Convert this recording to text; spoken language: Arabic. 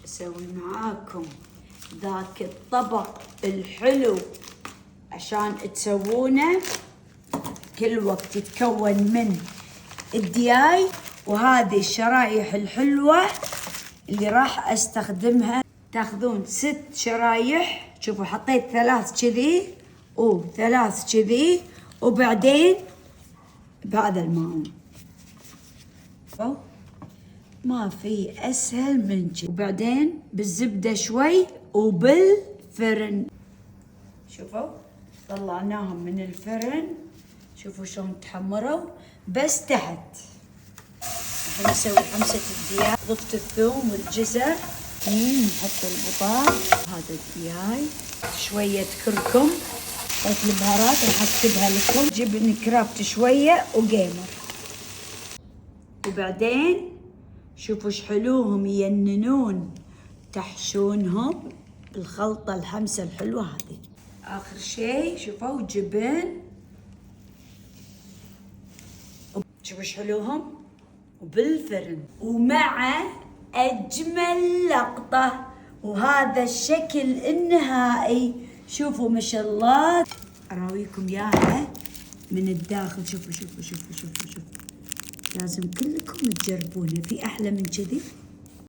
أسوي معاكم ذاك الطبق الحلو عشان تسوونه. كل وقت يتكون من الدياي وهذه الشرايح الحلوة اللي راح استخدمها. تاخذون 6 شرايح، شوفوا حطيت 3 كذي و3 كذي، وبعدين بهذا الماء. ما في اسهل من كذا. وبعدين بالزبدة شوي وبالفرن. شوفوا طلعناهم من الفرن، شوفوا شلون تحمروا بس تحت. الحين نسوي حمصة الدياي. ضفت الثوم والجزر، نحط البطاط، هذا الدياي، شوية كركم، حطيت البهارات راح اكتبها لكم، جبن كرافت شوية وجيمر. وبعدين شوفوا ايش حلوهم يننون، تحشونهم بالخلطة الحمصة الحلوة هذه. آخر شيء شوفوا جبن، شوفوا ايش حلوهم وبالفرن ومع أجمل لقطة. وهذا الشكل النهائي، شوفوا ما شاء الله. أراويكم إياها من الداخل. شوفوا شوفوا شوفوا شوفوا شوفوا، لازم كلكم تجربونه، في أحلى من كذي؟